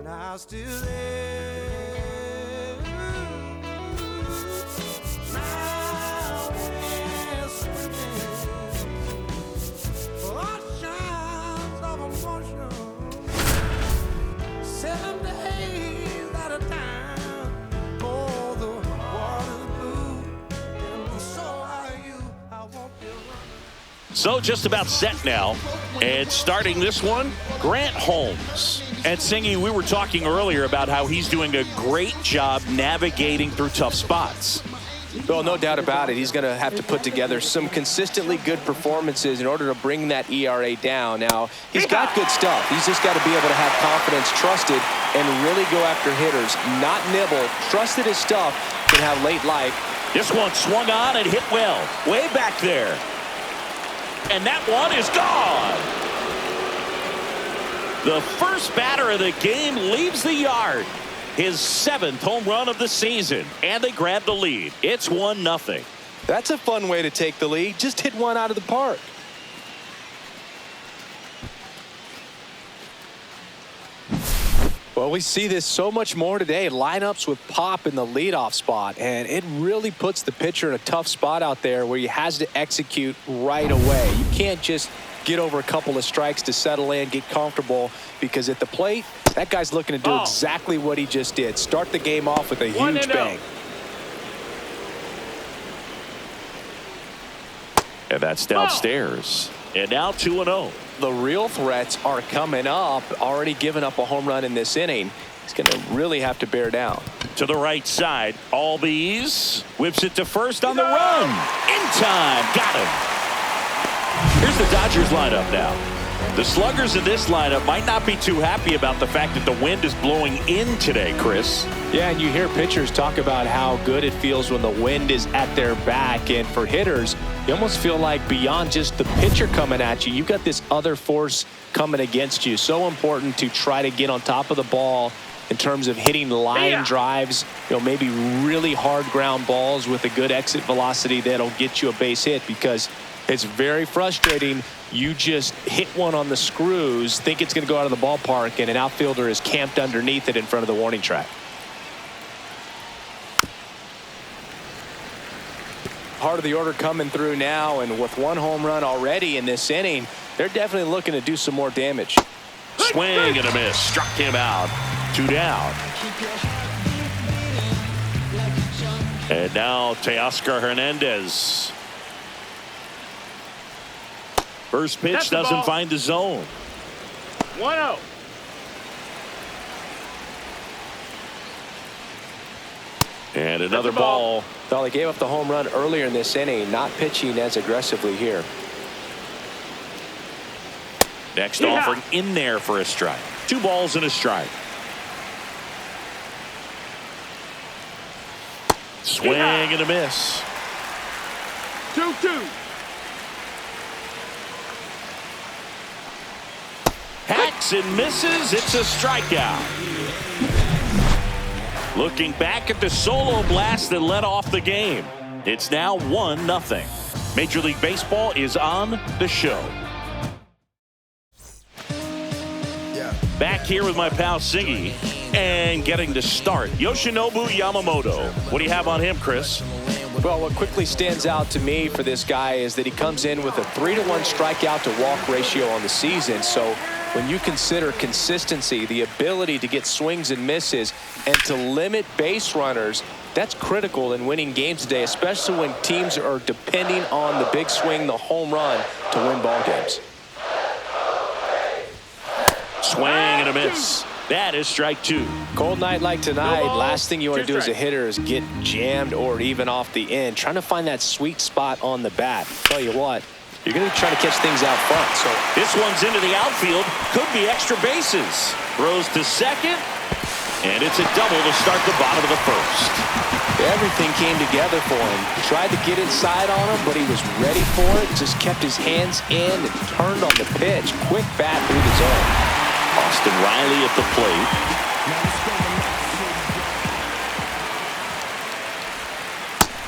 and I'm still there. Now we're swimming for oceans of emotion, 7 days at a time. Oh, the water's blue, and so are you. I won't be running. So just about set now, and starting this one, Grant Holmes. And Singy, we were talking earlier about how he's doing a great job navigating through tough spots. Well, no doubt about it. He's going to have to put together some consistently good performances in order to bring that ERA down. Now, he's got good stuff. He's just got to be able to have confidence, trusted, and really go after hitters, not nibble. Trusted his stuff can have late life. This one swung on and hit well, way back there. And that one is gone. The first batter of the game leaves the yard. His 7th home run of the season, and they grab the lead. It's 1-0. That's a fun way to take the lead. Just hit one out of the park. Well, we see this so much more today. Lineups with pop in the leadoff spot, and it really puts the pitcher in a tough spot out there where he has to execute right away. You can't just get over a couple of strikes to settle in, get comfortable, because at the plate, that guy's looking to do exactly what he just did. Start the game off with a huge bang. And that's downstairs. And now 2-0. The real threats are coming up. Already given up a home run in this inning. He's going to really have to bear down. To the right side, Albies whips it to first on the run. In time, got him. Here's the Dodgers lineup now. The sluggers in this lineup might not be too happy about the fact that the wind is blowing in today, Chris. Yeah, and you hear pitchers talk about how good it feels when the wind is at their back. And for hitters, you almost feel like beyond just the pitcher coming at you, you've got this other force coming against you. So important to try to get on top of the ball in terms of hitting line drives, maybe really hard ground balls with a good exit velocity that'll get you a base hit, because it's very frustrating. You just hit one on the screws, think it's going to go out of the ballpark, and an outfielder is camped underneath it in front of the warning track. Part of the order coming through now, and with one home run already in this inning, they're definitely looking to do some more damage. Swing and a miss. Struck him out. 2 down. And now Teoscar Hernandez. First pitch doesn't find the zone. 1-0. And another ball. Well, they gave up the home run earlier in this inning, not pitching as aggressively here. Next offering in there for a strike. 2 balls and a strike. Swing and a miss. 2-2. Hacks and misses. It's a strikeout. Looking back at the solo blast that led off the game. It's now 1-0. Major League Baseball is on the show. Back here with my pal Singy, and getting the start, Yoshinobu Yamamoto. What do you have on him, Chris? Well, what quickly stands out to me for this guy is that he comes in with a 3-to-1 strikeout to walk ratio on the season. So when you consider consistency, the ability to get swings and misses, and to limit base runners, that's critical in winning games today, especially when teams are depending on the big swing, the home run, to win ball games. Swing and a miss. That is strike 2. Cold night like tonight, last thing you want to do as a hitter is get jammed or even off the end. Trying to find that sweet spot on the bat. Tell you what, you're going to be trying to catch things out front. So this one's into the outfield. Could be extra bases. Throws to second. And it's a double to start the bottom of the first. Everything came together for him. Tried to get inside on him, but he was ready for it. Just kept his hands in and turned on the pitch. Quick bat through the zone. Austin Riley at the plate.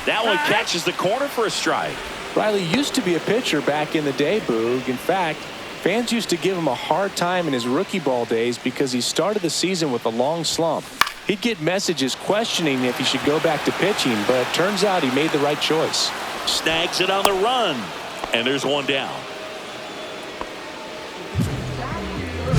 That one catches the corner for a strike. Riley used to be a pitcher back in the day, Boog. In fact, Fans used to give him a hard time in his rookie ball days because he started the season with a long slump. He'd get messages questioning if he should go back to pitching, but it turns out he made the right choice. Snags it on the run, and there's one down.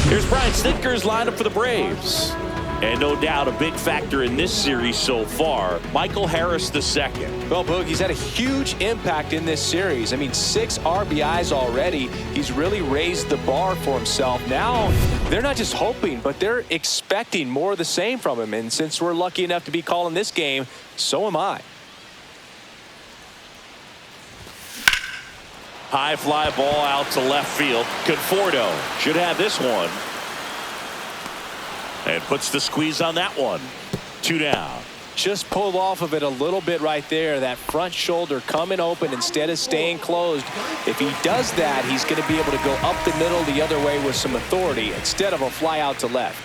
Here's Brian Snitker's lineup for the Braves. And no doubt a big factor in this series so far, Michael Harris II. Well, Boog, he's had a huge impact in this series. I mean, 6 RBIs already. He's really raised the bar for himself. Now, they're not just hoping, but they're expecting more of the same from him. And since we're lucky enough to be calling this game, so am I. High fly ball out to left field. Conforto should have this one. And puts the squeeze on that one. 2 down. Just pulled off of it a little bit right there. That front shoulder coming open instead of staying closed. If he does that, he's going to be able to go up the middle the other way with some authority instead of a fly out to left.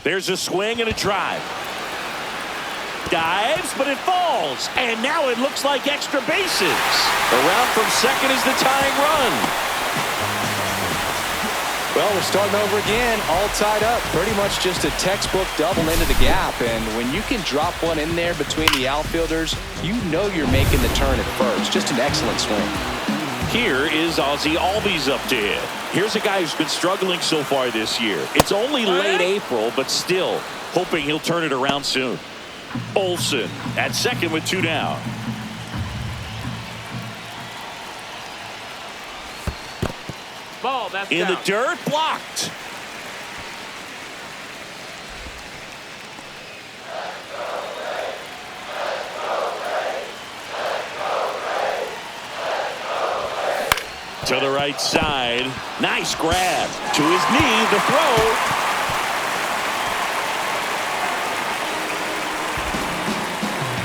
There's a swing and a drive. Dives, but it falls. And now it looks like extra bases. Around from second is the tying run. Well, we're starting over again, all tied up. Pretty much just a textbook double into the gap. And when you can drop one in there between the outfielders, you know you're making the turn at first. Just an excellent swing. Here is Ozzie Albies up to hit. Here's a guy who's been struggling so far this year. It's only late April, but still hoping he'll turn it around soon. Olsen at second with 2 down. Ball, that's In down. the dirt, blocked. To the right side. Nice grab. To his knee, the throw.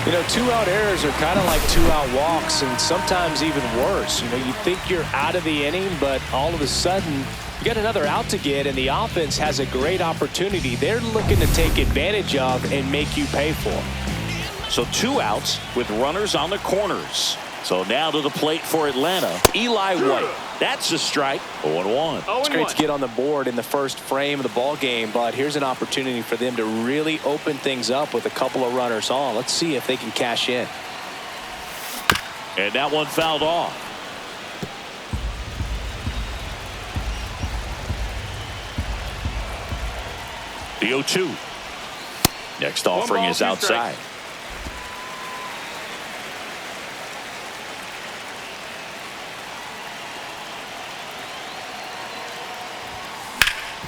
You know, 2-out errors are kind of like 2-out walks, and sometimes even worse. You know, you think you're out of the inning, but all of a sudden you got another out to get, and the offense has a great opportunity they're looking to take advantage of and make you pay for. So 2 outs with runners on the corners. So now to the plate for Atlanta, Eli White. That's a strike. 0-1. It's great to get on the board in the first frame of the ball game, but here's an opportunity for them to really open things up with a couple of runners on. Let's see if they can cash in. And that one fouled off. The 0-2. Next offering is outside.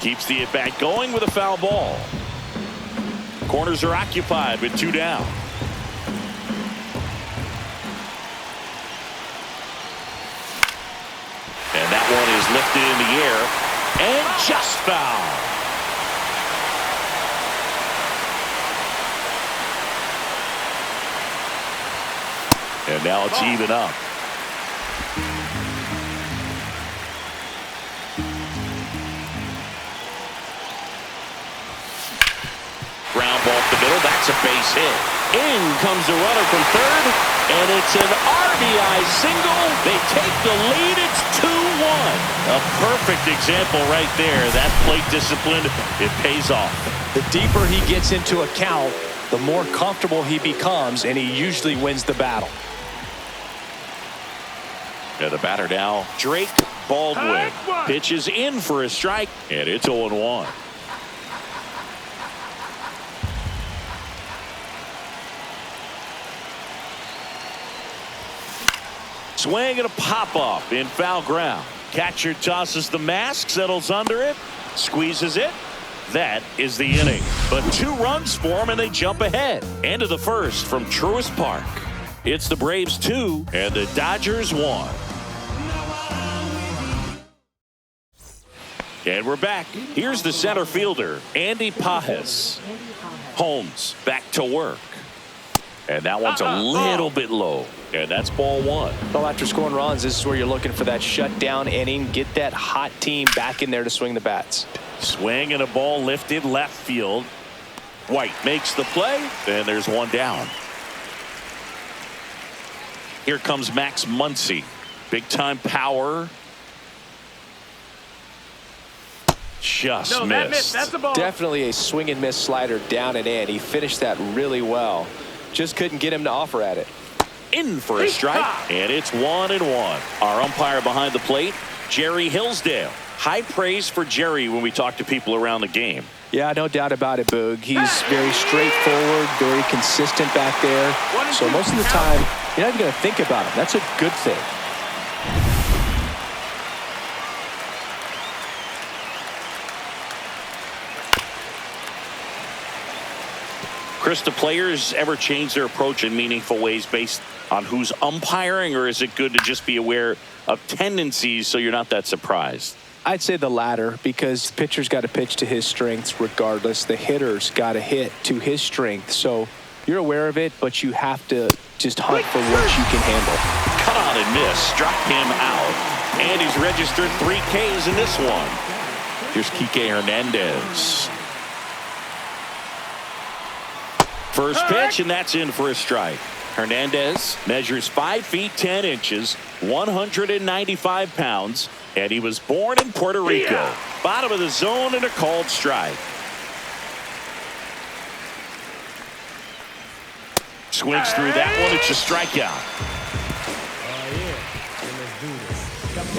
Keeps the at-bat going with a foul ball. Corners are occupied with 2 down. And that one is lifted in the air and just foul. And now it's even up. Ground ball up the middle. That's a base hit. In comes the runner from third, and it's an RBI single. They take the lead. It's 2-1. A perfect example right there. That plate discipline, it pays off. The deeper he gets into a count, the more comfortable he becomes, and he usually wins the battle. And the batter now, Drake Baldwin. Pitches in for a strike, and it's 0-1. Swing and a pop-up in foul ground. Catcher tosses the mask, settles under it, squeezes it. That is the inning. But 2 runs for him, and they jump ahead. End of the first from Truist Park. It's the Braves 2 and the Dodgers 1. And we're back. Here's the center fielder, Andy Pajes. Holmes back to work. And that one's a little bit low. And that's ball 1. Well, after scoring runs, this is where you're looking for that shutdown inning. Get that hot team back in there to swing the bats. Swing and a ball lifted left field. White makes the play. And there's 1 down. Here comes Max Muncy. Big time power. Just No, that missed. That's a ball. Definitely a swing and miss slider down and in. He finished that really well. Just couldn't get him to offer at it. In for a strike, and it's 1-1. Our umpire behind the plate, Jerry Hillsdale. High praise for Jerry when we talk to people around the game. Yeah, no doubt about it, Boog. He's very straightforward, very consistent back there. So most of the time, you're not even going to think about him. That's a good thing. Chris, do players ever change their approach in meaningful ways based on who's umpiring, or is it good to just be aware of tendencies so you're not that surprised? I'd say the latter, because the pitcher's got to pitch to his strengths regardless. The hitter's got to hit to his strength. So you're aware of it, but you have to just hunt for what you can handle. Cut on and miss. Struck him out. And he's registered 3 Ks in this one. Here's Kike Hernandez. First pitch, and that's in for a strike. Hernandez measures 5 feet 10 inches, 195 pounds, and he was born in Puerto Rico. Bottom of the zone and a called strike. Swings through that one. It's a strikeout.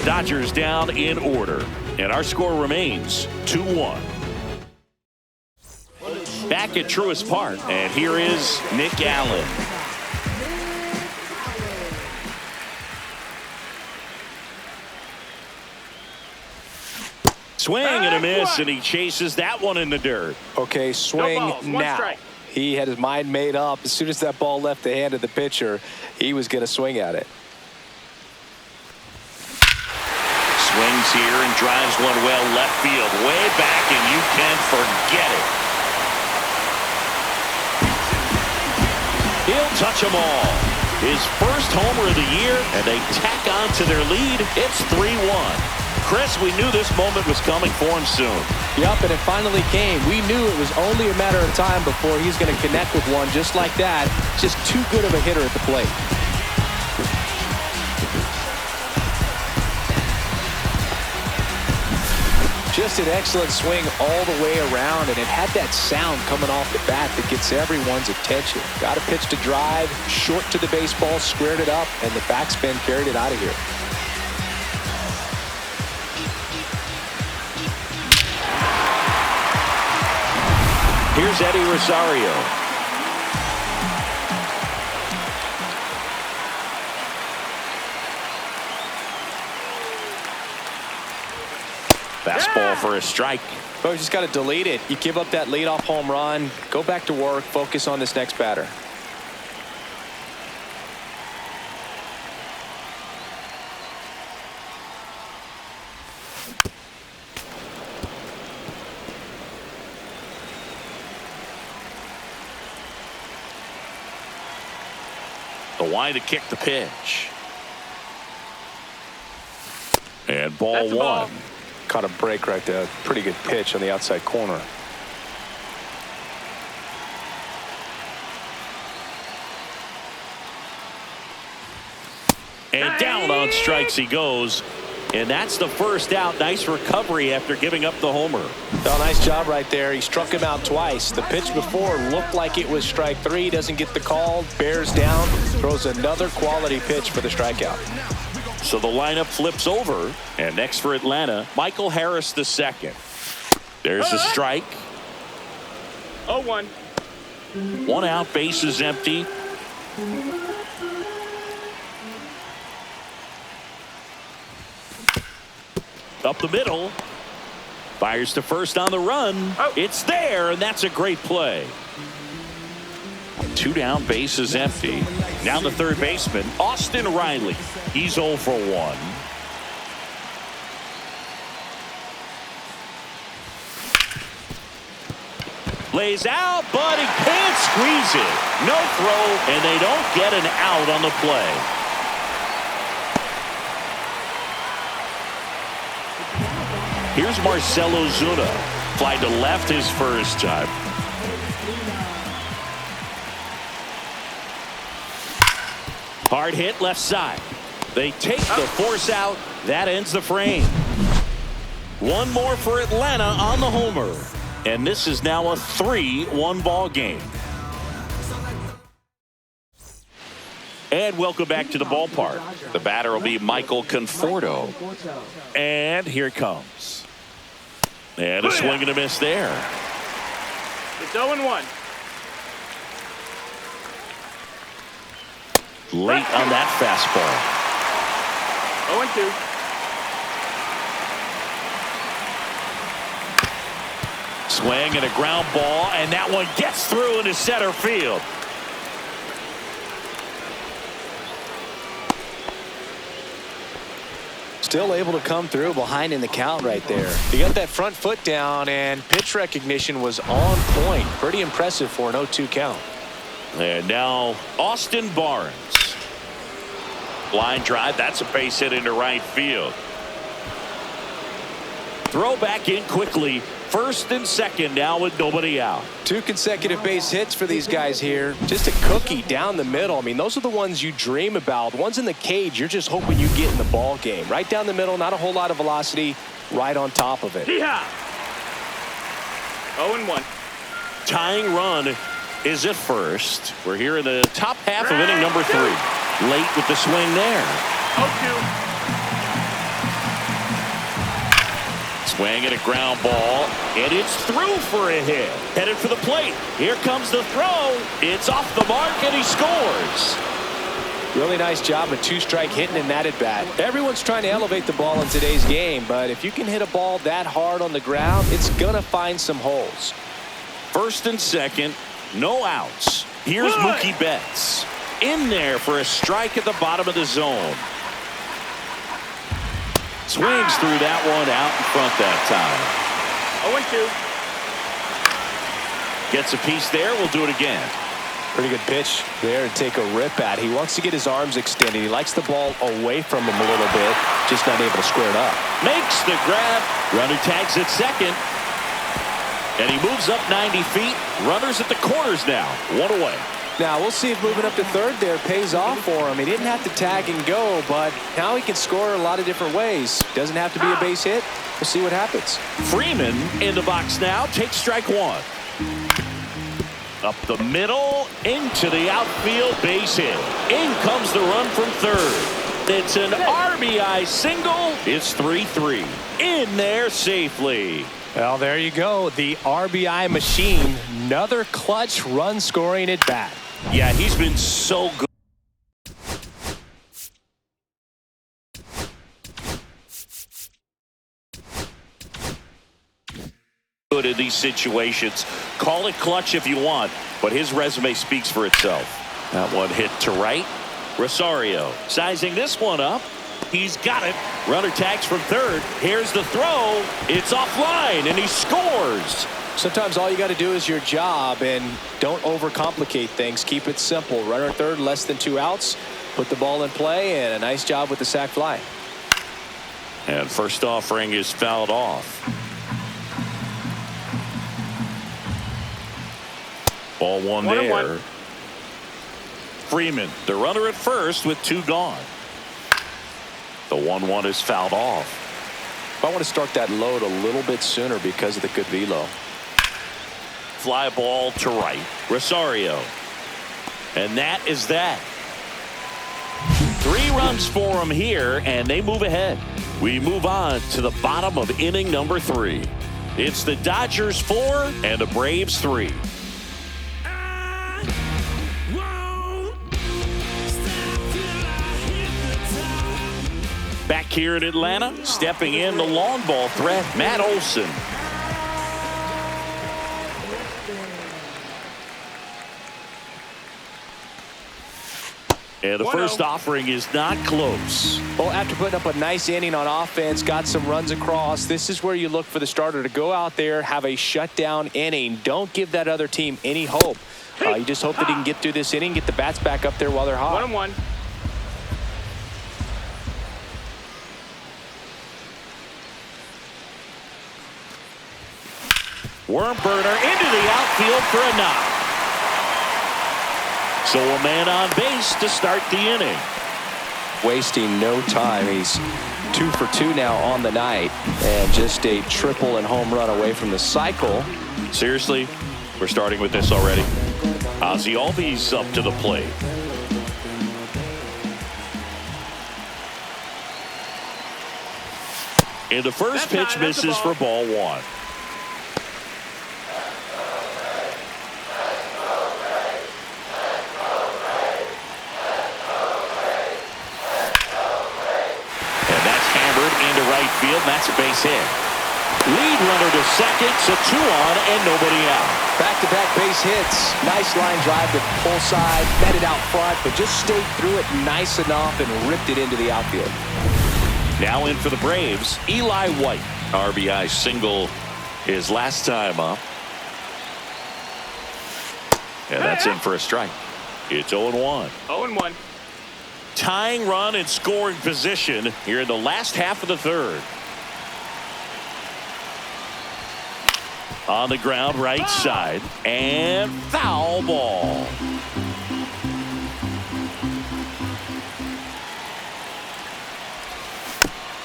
Dodgers down in order, and our score remains 2-1. Back at Truist Park, and here is Nick Allen. Swing and a miss, and he chases that one in the dirt. Okay, swing now. Strike. He had his mind made up. As soon as that ball left the hand of the pitcher, he was going to swing at it. Swings here and drives one well left field, way back, and you can forget it. He'll touch them all. His first homer of the year, and they tack on to their lead. It's 3-1. Chris, we knew this moment was coming for him soon. Yep, and it finally came. We knew it was only a matter of time before he's going to connect with one just like that. Just too good of a hitter at the plate. Just an excellent swing all the way around, and it had that sound coming off the bat that gets everyone's attention. Got a pitch to drive, short to the baseball, squared it up, and the backspin carried it out of here. Here's Eddie Rosario. Fastball for a strike. But you just got to delete it. You give up that leadoff home run, go back to work, focus on this next batter. The wide to kick the pitch. And ball one. Caught a break right there. Pretty good pitch on the outside corner. And down on strikes he goes. And that's the first out. Nice recovery after giving up the homer. Oh, nice job right there. He struck him out twice. The pitch before looked like it was strike 3. Doesn't get the call. Bears down. Throws another quality pitch for the strikeout. So the lineup flips over. And next for Atlanta, Michael Harris II. There's a strike. 0-1. 1 out, base is empty. Up the middle. Fires to first on the run. It's there, and that's a great play. 2 down, base is empty. Now the third baseman, Austin Riley. He's 0 for 1. Lays out, but he can't squeeze it. No throw, and they don't get an out on the play. Here's Marcell Ozuna. Fly to left his first time. Hard hit left side. They take the force out. That ends the frame. One more for Atlanta on the homer. And this is now a 3-1 ball game. And welcome back to the ballpark. The batter will be Michael Conforto. And here it comes. And a swing and a miss there. It's 0-1. Late on that fastball. 0-2. Swing and a ground ball, and that one gets through into center field. Still able to come through behind in the count right there. He got that front foot down, and pitch recognition was on point. Pretty impressive for an 0-2 count. And now Austin Barnes. Line drive. That's a base hit into right field. Throw back in quickly. First and second now with nobody out. 2 consecutive base hits for these guys here. Just a cookie down the middle. I mean, those are the ones you dream about. Ones in the cage, you're just hoping you get in the ball game. Right down the middle, not a whole lot of velocity, right on top of it. Yeehaw! 0-1. Tying run is at first. We're here in the top half of inning number 3. Late with the swing there. 0-2. Swing and a ground ball, and it's through for a hit. Headed for the plate. Here comes the throw. It's off the mark, and he scores. Really nice job of 2-strike hitting in that at bat. Everyone's trying to elevate the ball in today's game, but if you can hit a ball that hard on the ground, it's gonna find some holes. First and second, no outs. Here's Mookie Betts. In there for a strike at the bottom of the zone. Swings through that one out in front that time. 0-2. Gets a piece there. We'll do it again. Pretty good pitch there to take a rip at. He wants to get his arms extended. He likes the ball away from him a little bit. Just not able to square it up. Makes the grab. Runner tags at second. And he moves up 90 feet. Runners at the corners now. 1 away. Now, we'll see if moving up to third there pays off for him. He didn't have to tag and go, but now he can score a lot of different ways. Doesn't have to be a base hit. We'll see what happens. Freeman in the box now. Takes strike 1. Up the middle, into the outfield, base hit. In comes the run from third. It's an RBI single. It's 3-3. In there safely. Well, there you go. The RBI machine. Another clutch run scoring at bat. Yeah, he's been so good. Good in these situations. Call it clutch if you want, but his resume speaks for itself. That one hit to right. Rosario sizing this one up. He's got it. Runner tags from third. Here's the throw. It's offline, and he scores. Sometimes all you got to do is your job, and don't overcomplicate things. Keep it simple. Runner at third, less than 2 outs. Put the ball in play, and a nice job with the sac fly. And first offering is fouled off. Ball 1 there. 1-1. Freeman, the runner at first with 2 gone. The 1-1 is fouled off. I want to start that load a little bit sooner because of the good velo. Fly ball to right. Rosario. And that is that. 3 runs for him here, and they move ahead. We move on to the bottom of inning number 3. It's the Dodgers 4 and the Braves 3. Back here in Atlanta, stepping in the long ball threat, Matt Olson. And the first offering is not close. Well, after putting up a nice inning on offense, got some runs across, this is where you look for the starter to go out there, have a shutdown inning. Don't give that other team any hope. You just hope that he can get through this inning, get the bats back up there while they're hot. 1-1. Worm burner into the outfield for a knock. So a man on base to start the inning. wasting no time. He's 2 for 2 now on the night, and just a triple and home run away from the cycle. Seriously, we're starting with this already. Ozzie Albies up to the plate. And the first pitch misses for ball 1. Into right field, and that's a base hit. Lead runner to second, so 2 on and nobody out. Back-to-back base hits. Nice line drive to pull side, met it out front, but just stayed through it nice enough and ripped it into the outfield. Now in for the Braves, Eli White. RBI single his last time up. And that's in for a strike. It's 0-1. 0-1. Tying run in scoring position here in the last half of the third. On the ground, right side, and foul ball.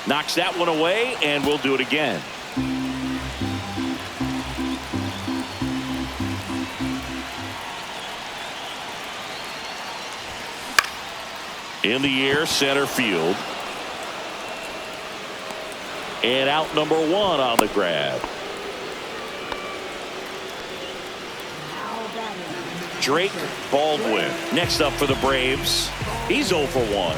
Knocks that one away, and we'll do it again. In the air, center field. And out number 1 on the grab. Drake Baldwin next up for the Braves. He's 0 for 1.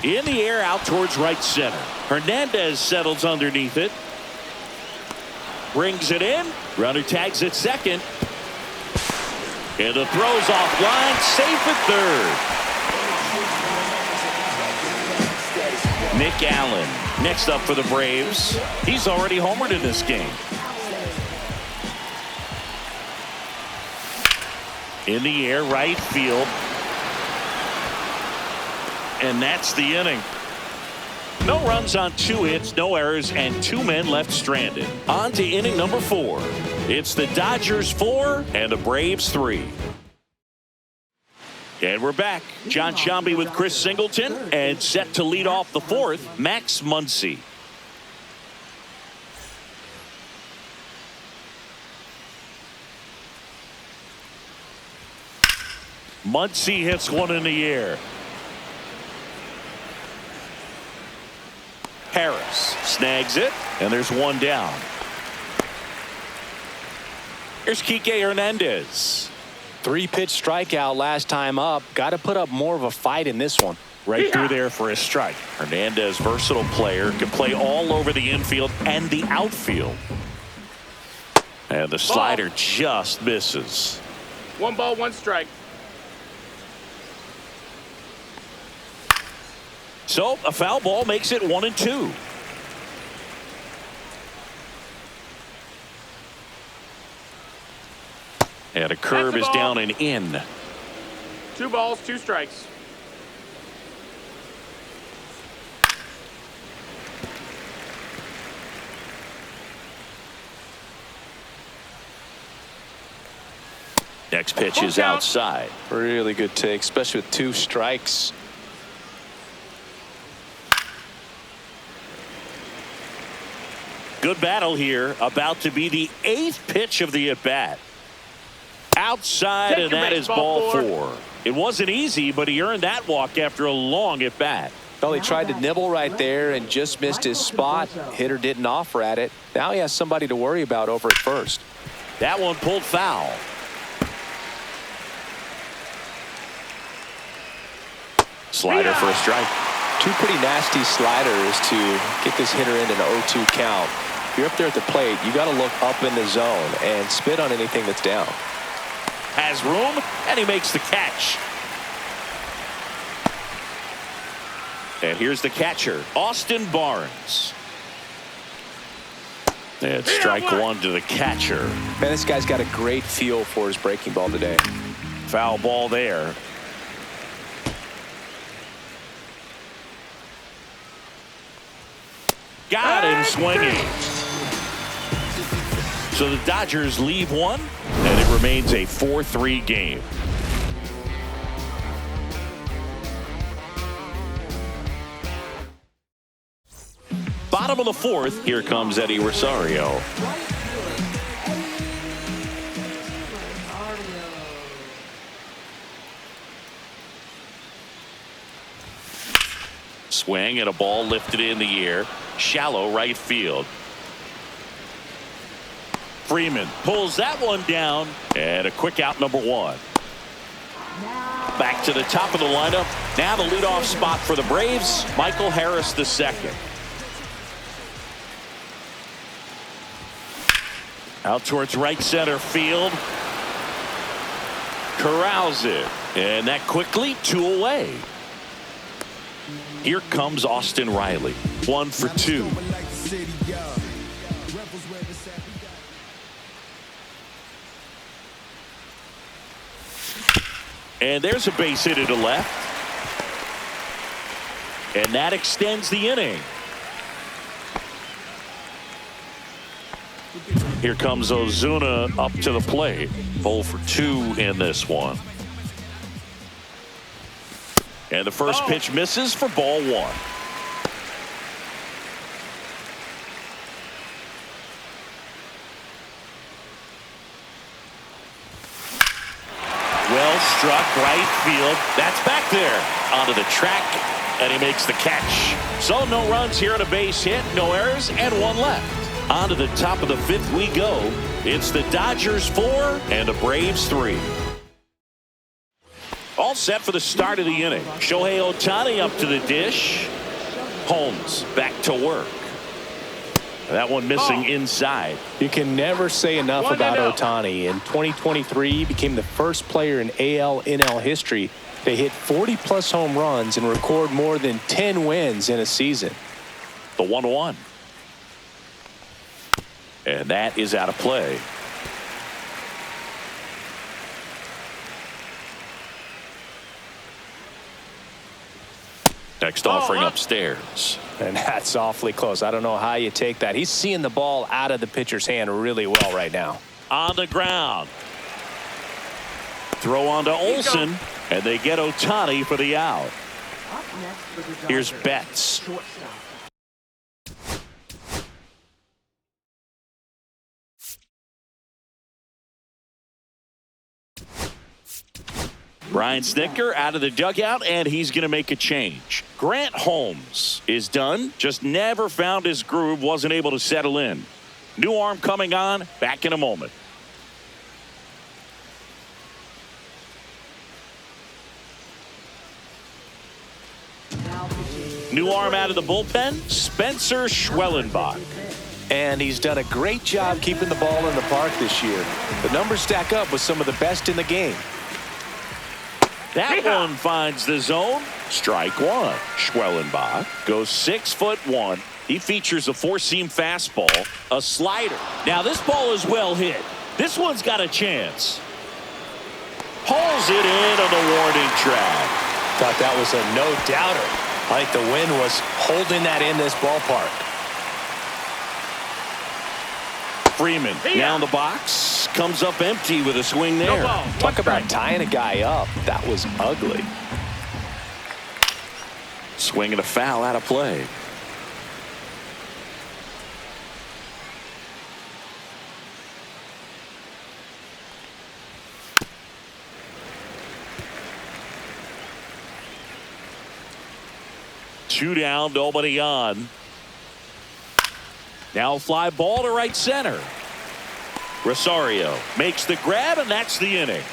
In the air, out towards right center. Hernandez settles underneath it. Brings it in. Runner tags at second. And the throw's offline, safe at third. Nick Allen next up for the Braves. He's already homered in this game. In the air, right field. And that's the inning. No runs on 2 hits, no errors, and 2 men left stranded. On to inning number 4. It's the Dodgers 4 and the Braves 3. And we're back. John Sciambi with Chris Singleton, and set to lead off the 4th, Max Muncy. Muncy hits one in the air. Harris snags it, and there's 1 down. Here's Kike Hernandez. 3-pitch strikeout last time up. Got to put up more of a fight in this one. Right through there for a strike. Hernandez, versatile player, can play all over the infield and the outfield. And the slider just misses. 1 ball, 1 strike. So a foul ball makes it 1-2. And a curve is down and in. 2 balls, 2 strikes. Next pitch is outside. Really good take, especially with 2 strikes. Good battle here. About to be the 8th pitch of the at-bat. Outside, and that is ball 4. It wasn't easy, but he earned that walk after a long at-bat. Well, he tried to nibble right there and just missed his spot. Hitter didn't offer at it. Now he has somebody to worry about over at first. That one pulled foul. Slider for a strike. 2 pretty nasty sliders to get this hitter in an 0-2 count. If you're up there at the plate, you got to look up in the zone and spit on anything that's down. Has room, and he makes the catch. And here's the catcher, Austin Barnes. And strike 1 to the catcher. Man, this guy's got a great feel for his breaking ball today. Foul ball there. Got him swinging. So the Dodgers leave one, and it remains a 4-3 game. Bottom of the fourth, here comes Eddie Rosario. Swing and a ball lifted in the air. Shallow right field. Freeman pulls that one down, and a quick out, number one. Back to the top of the lineup. Now the leadoff spot for the Braves, Michael Harris II. Out towards right center field. Corrals it, and that quickly 2 away. Here comes Austin Riley. 1 for 2. And there's a base hit to left. And that extends the inning. Here comes Ozuna up to the plate. 0 for 2 in this one. And the first pitch misses for ball 1. Well struck right field. That's back there onto the track, and he makes the catch. So no runs here on a base hit, no errors, and 1 left. On to the top of the 5th we go. It's the Dodgers 4 and the Braves 3. All set for the start of the inning. Shohei Ohtani up to the dish. Holmes back to work. That one missing inside. You can never say enough about Ohtani. In 2023, he became the first player in AL/NL history to hit 40-plus home runs and record more than 10 wins in a season. The 1-1. And that is out of play. Next offering upstairs. And that's awfully close. I don't know how you take that. He's seeing the ball out of the pitcher's hand really well right now. On the ground. Throw on to Olsen, and they get Ohtani for the out. Here's Betts. Brian Snitker out of the dugout, and he's going to make a change. Grant Holmes is done. Just never found his groove, wasn't able to settle in. New arm coming on, back in a moment. New arm out of the bullpen, Spencer Schwellenbach. And he's done a great job keeping the ball in the park this year. The numbers stack up with some of the best in the game. That one finds the zone. Strike 1. Schwellenbach goes 6'1". He features a 4-seam fastball, a slider. Now this ball is well hit. This one's got a chance. Hauls it in on the warning track. Thought that was a no-doubter. Like the wind was holding that in this ballpark. Freeman down the box, comes up empty with a swing there. Talk about tying a guy up. That was ugly. Swing and a foul out of play. Two down, nobody on. Now fly ball to right center. Rosario makes the grab, and that's the inning.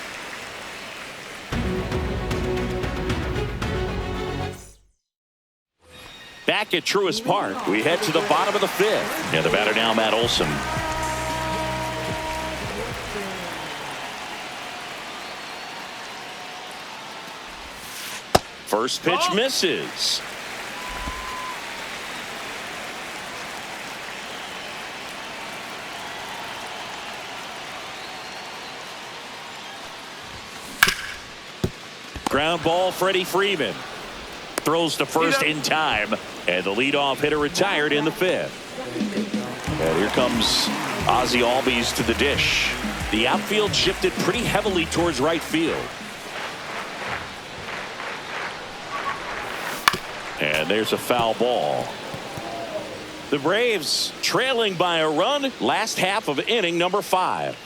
Back at Truist Park, we head to the bottom of the 5th. And the batter now, Matt Olson. First pitch misses. Ground ball, Freddie Freeman. Throws to first in time, and the leadoff hitter retired in the 5th. And here comes Ozzie Albies to the dish. The outfield shifted pretty heavily towards right field. And there's a foul ball. The Braves trailing by a run. Last half of inning number 5.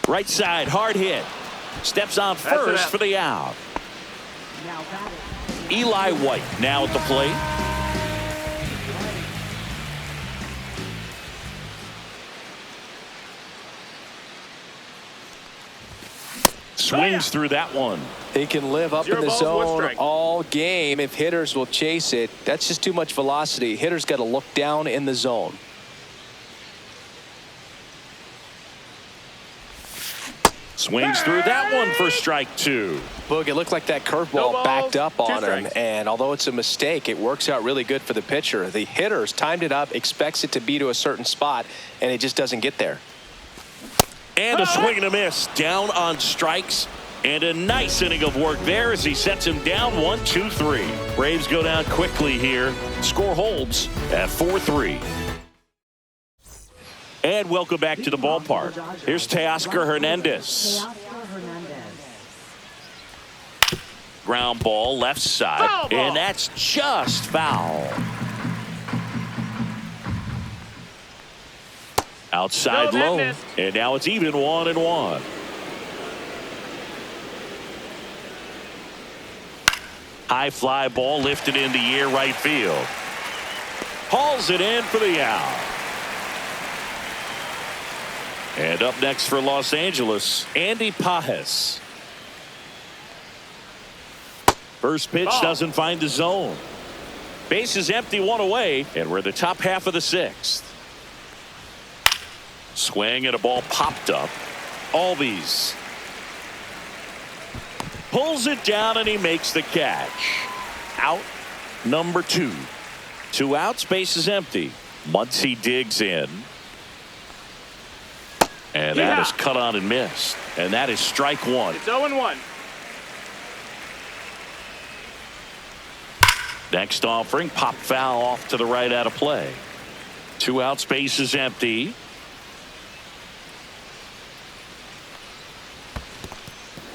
Right side, hard hit. Steps on first for the out. Eli White now at the plate. Swings through that one. He can live up in the zone all game if hitters will chase it. That's just too much velocity. Hitters got to look down in the zone. Swings through that one for strike 2. Boog, it looked like that curveball backed up on him, and although it's a mistake, it works out really good for the pitcher. The hitters timed it up, expects it to be to a certain spot, and it just doesn't get there. And a swing and a miss. Down on strikes. And a nice inning of work there as he sets him down 1-2-3. Braves go down quickly here. Score holds at 4-3. And welcome back to the ballpark. Here's Teoscar Hernandez. Ground ball left side. And that's just foul. Outside low. And now it's even 1-1. High fly ball lifted in the air right field. Hauls it in for the out. And up next for Los Angeles, Andy Pages. First pitch doesn't find the zone. Base is empty, 1 away, and we're in the top half of the 6th. Swing and a ball popped up. Albies pulls it down and he makes the catch. Out number 2. 2 outs, base is empty. Muncy digs in. And that is cut on and missed. And that is strike 1. It's 0-1. Next offering, pop foul off to the right out of play. 2 outs, base is empty.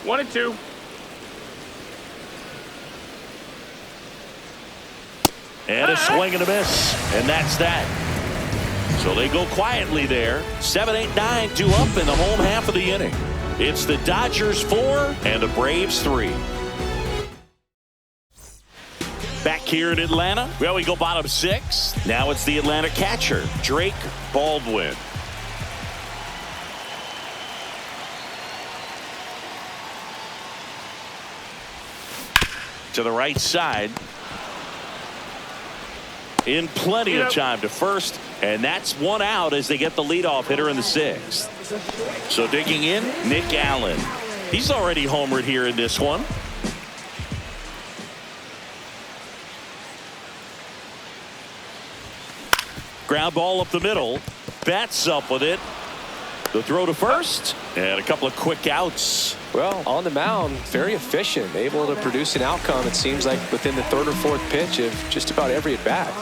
One and two. And a swing and a miss. And that's that. So they go quietly there. 7, 8, 9, 2 up in the home half of the inning. It's the Dodgers 4 and the Braves 3. Back here in Atlanta, well, we go bottom 6. Now it's the Atlanta catcher, Drake Baldwin. To the right side. In plenty of time to first, and that's 1 out as they get the leadoff hitter in the 6th. So digging in, Nick Allen. He's already homered here in this one. Ground ball up the middle. Bats up with it. The throw to first, and a couple of quick outs. Well, on the mound, very efficient, able to produce an outcome, it seems like, within the 3rd or 4th pitch of just about every at-bat.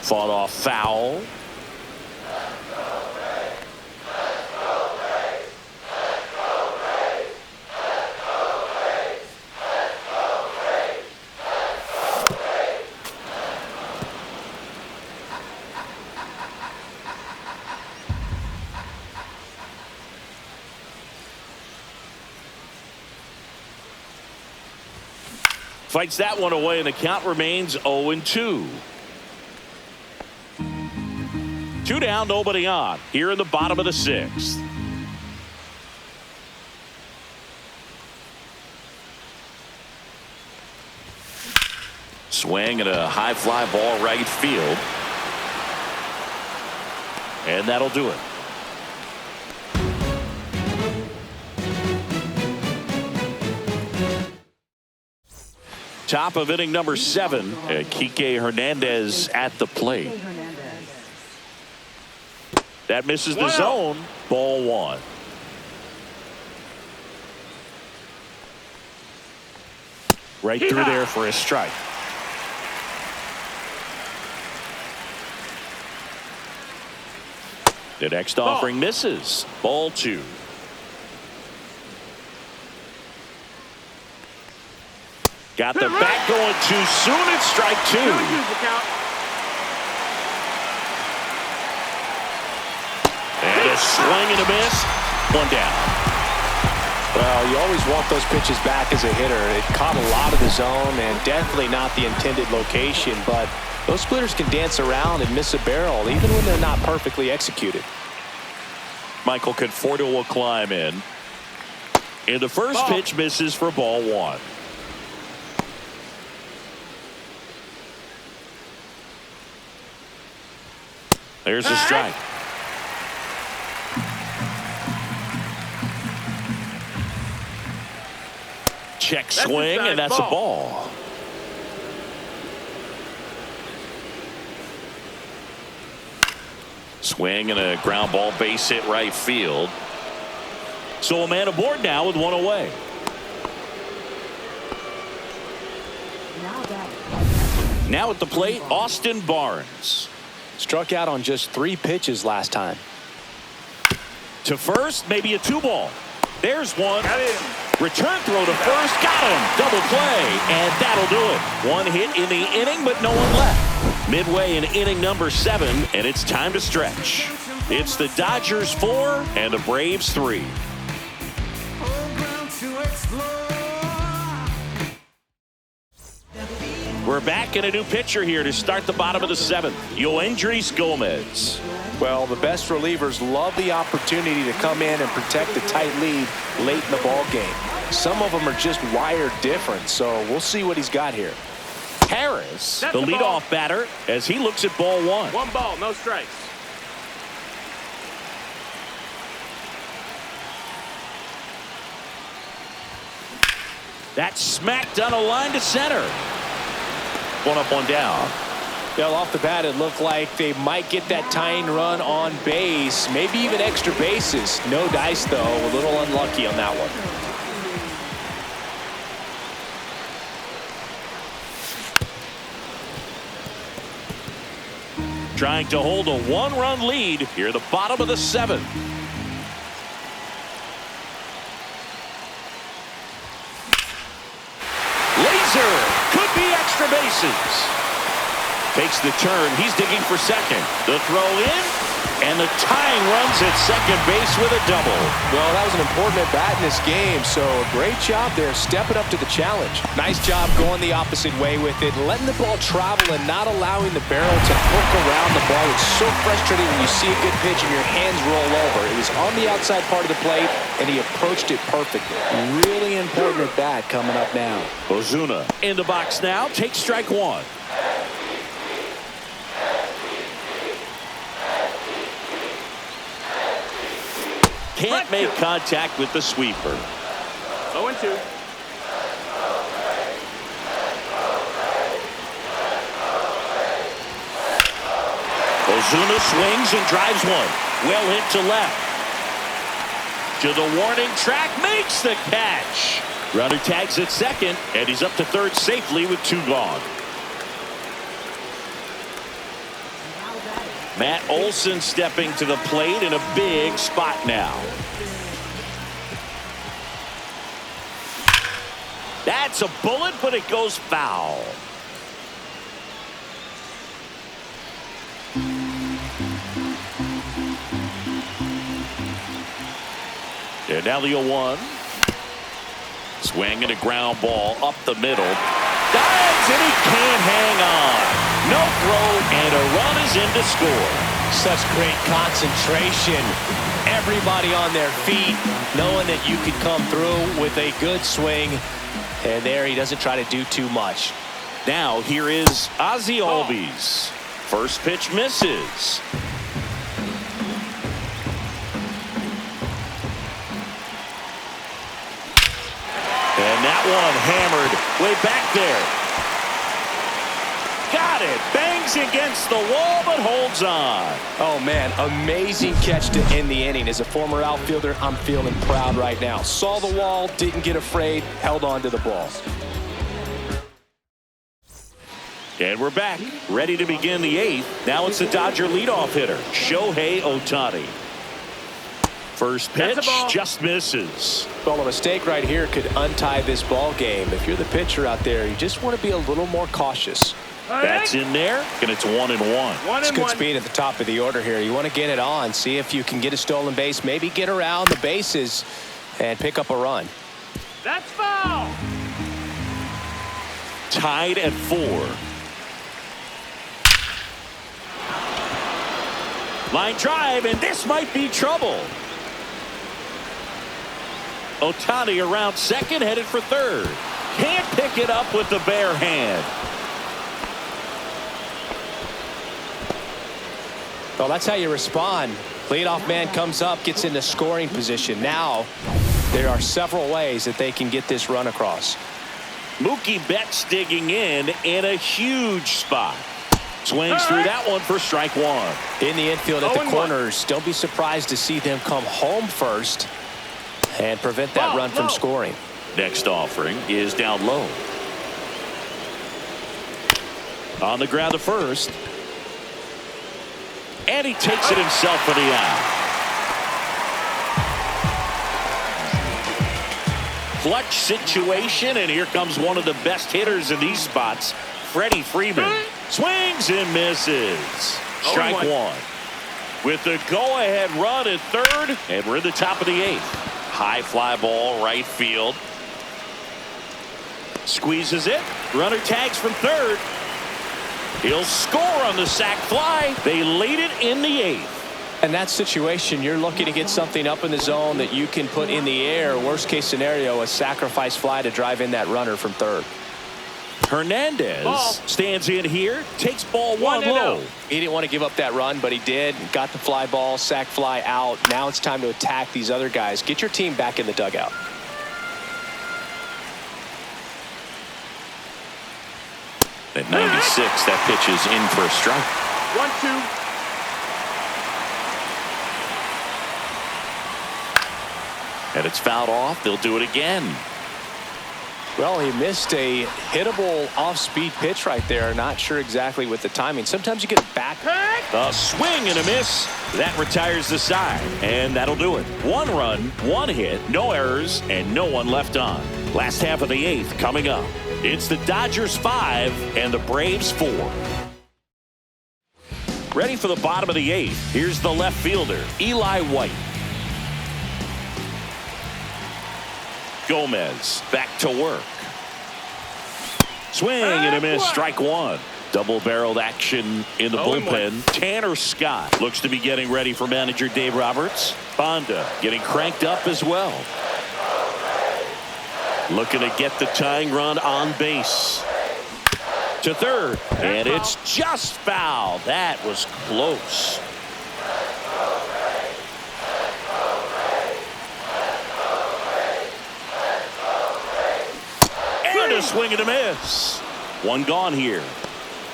Fought off foul. Fights that one away, and the count remains 0-2. 2 down, nobody on. Here in the bottom of the 6th. Swing and a high fly ball right field. And that'll do it. Top of inning number 7. Kike Hernandez at the plate. That misses the zone. Ball 1. Right through there for a strike. The next offering misses. Ball 2. Got the bat going too soon. It's strike 2. And a swing and a miss. 1 down. Well, you always want those pitches back as a hitter. It caught a lot of the zone and definitely not the intended location, but those splitters can dance around and miss a barrel even when they're not perfectly executed. Michael Conforto will climb in. And the first pitch misses for ball 1. There's a strike. Check swing, and that's a ball. Swing and a ground ball, base hit right field. So a man aboard now with 1 away. Now at the plate, Austin Barnes. Struck out on just 3 pitches last time. To first, maybe a 2-ball. There's one. Return throw to first. Got him. Double play. And that'll do it. 1 hit in the inning, but no one left. Midway in inning number 7, and it's time to stretch. It's the Dodgers 4 and the Braves 3. We're back in a new pitcher here to start the bottom of the 7th. Yoendrys Gomez. Well, the best relievers love the opportunity to come in and protect the tight lead late in the ball game. Some of them are just wired different, so we'll see what he's got here. Harris, the leadoff batter, as he looks at ball 1. 1 ball, no strikes. That's smacked on a line to center. 1 up, 1 down. Well, off the bat, it looked like they might get that tying run on base, maybe even extra bases. No dice, though. A little unlucky on that one. Trying to hold a 1-run lead here at the bottom of the 7th. Laser could be extra bases. Takes the turn. He's digging for second. The throw in, and the tying runs at second base with a double. Well, that was an important at-bat in this game, so a great job there stepping up to the challenge. Nice job going the opposite way with it, letting the ball travel and not allowing the barrel to hook around the ball. It's so frustrating when you see a good pitch and your hands roll over. It was on the outside part of the plate, and he approached it perfectly. Really important at-bat coming up now. Ozuna in the box now. Takes strike 1. Can't make contact with the sweeper. 0-2. Ozuna swings and drives 1. Well hit to left. To the warning track, makes the catch. Runner tags at second, and he's up to third safely with 2 gone. Matt Olson stepping to the plate in a big spot now. That's a bullet, but it goes foul. And now the 0-1. Swing and a ground ball up the middle. Dives and he can't hang on. No throw, and a run is in to score. Such great concentration. Everybody on their feet, knowing that you could come through with a good swing. And there he doesn't try to do too much. Now here is Ozzie Albies. First pitch misses. And that one hammered way back there. Got it. Bangs against the wall, but holds on. Oh, man, amazing catch to end the inning. As a former outfielder, I'm feeling proud right now. Saw the wall, didn't get afraid, held on to the ball. And we're back, ready to begin the 8th. Now it's the Dodger leadoff hitter, Shohei Ohtani. First pitch just misses. Well, a mistake right here could untie this ball game. If you're the pitcher out there, you just want to be a little more cautious. That's in there, and it's 1-1. It's good speed at the top of the order here. You want to get it on, see if you can get a stolen base, maybe get around the bases and pick up a run. That's foul. Tied at 4. Line drive, and this might be trouble. Ohtani around second, headed for third. Can't pick it up with the bare hand. Well, that's how you respond. Leadoff man comes up, gets into scoring position. Now, there are several ways that they can get this run across. Mookie Betts digging in a huge spot. Swings through that one for strike 1. In the infield at the corners, don't be surprised to see them come home first and prevent that run from scoring. Next offering is down low. On the ground to first. And he takes it himself for the out. Clutch situation, and here comes one of the best hitters in these spots, Freddie Freeman. Swings and misses. Strike 1. With the go-ahead run at third, and we're in the top of the 8th. High fly ball, right field. Squeezes it. Runner tags from third. He'll score on the sac fly. They lead it in the 8th. In that situation, you're looking to get something up in the zone that you can put in the air. Worst case scenario, a sacrifice fly to drive in that runner from third. Hernandez stands in here, takes ball 1 low. He didn't want to give up that run, but he did. Got the fly ball, sac fly out. Now it's time to attack these other guys. Get your team back in the dugout. At 96, that pitch is in for a strike. 1-2. And it's fouled off. They'll do it again. Well, he missed a hittable off-speed pitch right there. Not sure exactly with the timing. Sometimes you get it back. A swing and a miss. That retires the side. And that'll do it. 1 run, 1 hit, no errors, and no one left on. Last half of the 8th coming up. It's the Dodgers 5 and the Braves 4. Ready for the bottom of the 8th. Here's the left fielder, Eli White. Gomez back to work. Swing and a miss. Strike 1. Double-barreled action in the bullpen. Tanner Scott looks to be getting ready for manager Dave Roberts. Bonda getting cranked up as well. Looking to get the tying run on base. To third. And it's just foul. That was close. And a swing and a miss. 1 gone here.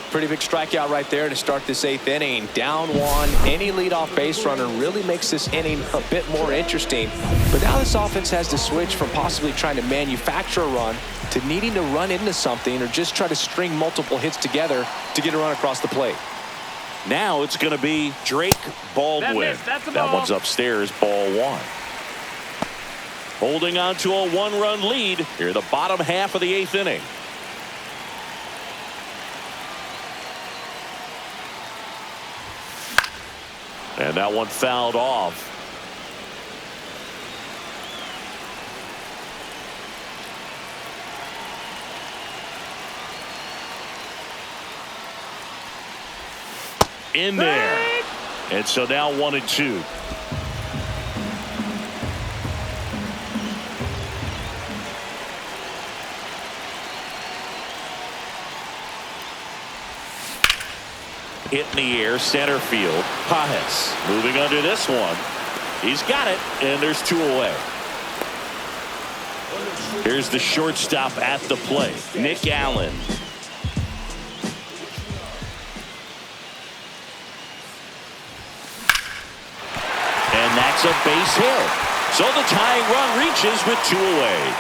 Pretty big strikeout right there to start this 8th inning. Down 1. Any leadoff base runner really makes this inning a bit more interesting. But now this offense has to switch from possibly trying to manufacture a run to needing to run into something or just try to string multiple hits together to get a run across the plate. Now it's going to be Drake Baldwin. That one's upstairs, ball 1. Holding on to a 1-run lead here, the bottom half of the 8th inning. And that one fouled off. In there. And so now 1-2. Hit in the air, center field. Pajes moving under this one. He's got it, and there's 2 away. Here's the shortstop at the plate, Nick Allen. And that's a base hit. So the tying run reaches with 2 away.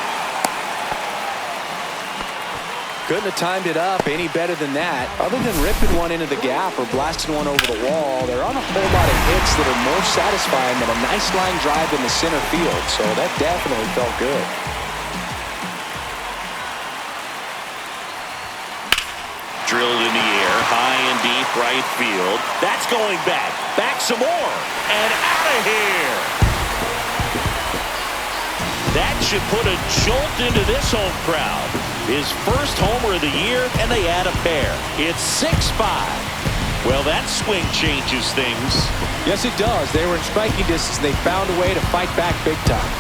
Couldn't have timed it up any better than that. Other than ripping one into the gap or blasting one over the wall, there aren't a whole lot of hits that are more satisfying than a nice line drive in the center field. So that definitely felt good. Drilled in the air, high and deep right field. That's going back. Back some more. And out of here. That should put a jolt into this home crowd. His first homer of the year, and they add a pair. It's 6-5. Well, that swing changes things. Yes, it does. They were in striking distance. They found a way to fight back big time.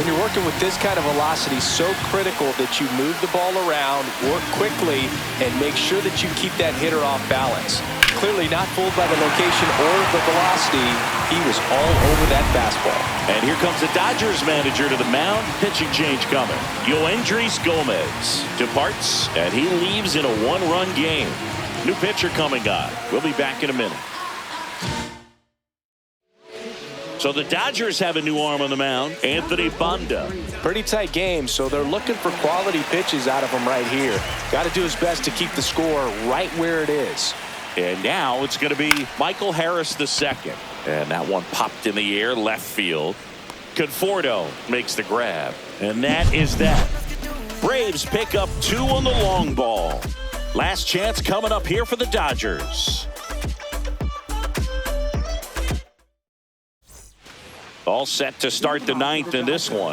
When you're working with this kind of velocity, so critical that you move the ball around, work quickly, and make sure that you keep that hitter off balance. Clearly not fooled by the location or the velocity. He was all over that fastball. And here comes the Dodgers manager to the mound. Pitching change coming. Yoendrys Gomez departs, and he leaves in a one-run game. New pitcher coming on. We'll be back in a minute. So the Dodgers have a new arm on the mound, Anthony Banda. Pretty tight game, so they're looking for quality pitches out of him right here. Got to do his best to keep the score right where it is. And now it's going to be Michael Harris II. And that one popped in the air, left field. Conforto makes the grab. And that is that. Braves pick up 2 on the long ball. Last chance coming up here for the Dodgers. All set to start the 9th in this one.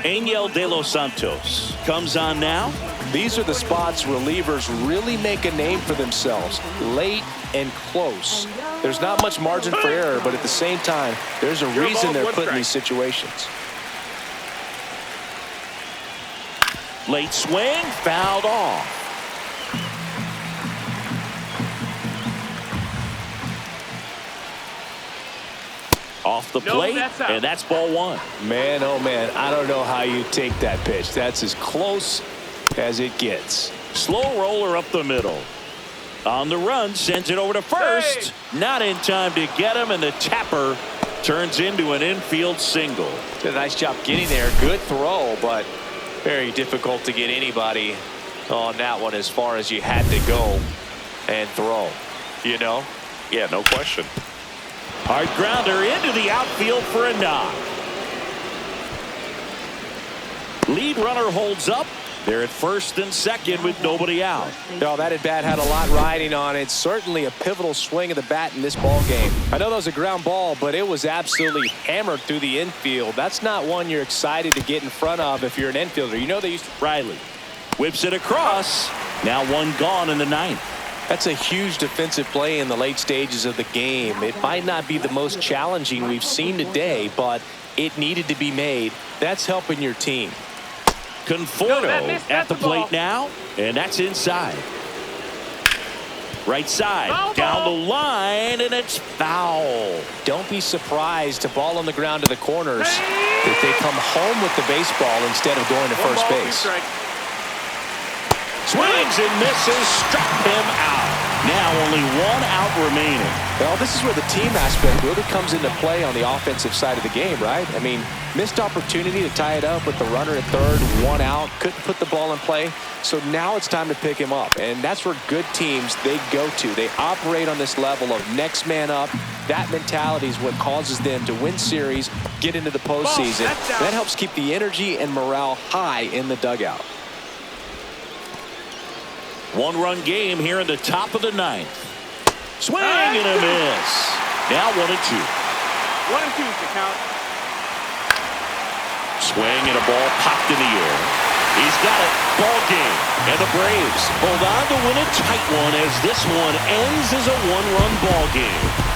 Angel De Los Santos comes on now. These are the spots relievers really make a name for themselves. Late and close. There's not much margin for error, but at the same time, there's a reason they're put in these situations. Late swing, fouled off. Off the plate, and that's ball 1. Man, oh man, I don't know how you take that pitch. That's as close as it gets. Slow roller up the middle. On the run, sends it over to first. Hey. Not in time to get him, and the tapper turns into an infield single. Did a nice job getting there. Good throw, but very difficult to get anybody on that one as far as you had to go and throw. You know? Yeah, no question. Hard grounder into the outfield for a knock. Lead runner holds up. They're at first and second with nobody out. No, that at-bat had a lot riding on it. Certainly a pivotal swing of the bat in this ball game. I know that was a ground ball, but it was absolutely hammered through the infield. That's not one you're excited to get in front of if you're an infielder. You know they used to. Riley whips it across. Now one gone in the 9th. That's a huge defensive play in the late stages of the game. It might not be the most challenging we've seen today, but it needed to be made. That's helping your team. Conforto at the plate now, and that's inside. Right side, down the line, and it's foul. Don't be surprised to ball on the ground to the corners if they come home with the baseball instead of going to first base. Swings and misses, struck him out. Now only 1 out remaining. Well, this is where the team aspect really comes into play on the offensive side of the game, right? I mean, missed opportunity to tie it up with the runner at third, 1 out, couldn't put the ball in play. So now it's time to pick him up, and that's where good teams, they go to. They operate on this level of next man up. That mentality is what causes them to win series, get into the postseason. That helps keep the energy and morale high in the dugout. 1-run game here in the top of the 9th. Swing and a miss. Now 1-2. 1-2 is the count. Swing and a ball popped in the air. He's got it. Ball game. And the Braves hold on to win a tight one as this one ends as a 1-run ball game.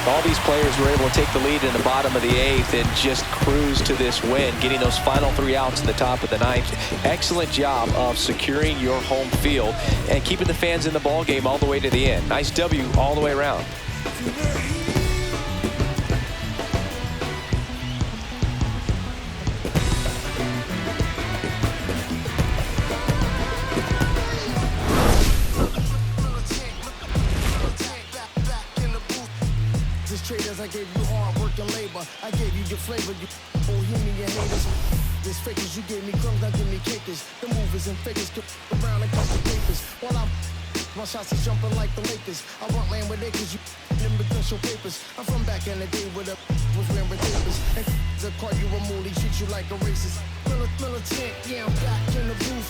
All these players were able to take the lead in the bottom of the 8th and just cruise to this win, getting those final 3 outs in the top of the 9th. Excellent job of securing your home field and keeping the fans in the ball game all the way to the end. Nice W all the way around. flavor, you bohemian haters. This fakers, you gave me crumbs, now give me cakers. The movers and fakers get around and catch the papers. While I'm my shots is jumping like the Lakers. I want land with acres, you them potential papers. I'm from back in the day where the was wearing papers. And the car you a moolie, treat you like a racist. Militant, yeah, I'm back in the booth.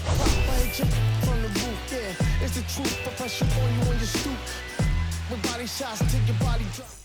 Pop, I hit you from the roof, yeah. It's the truth, but pressure on you on your stoop. With body shots, take your body drop.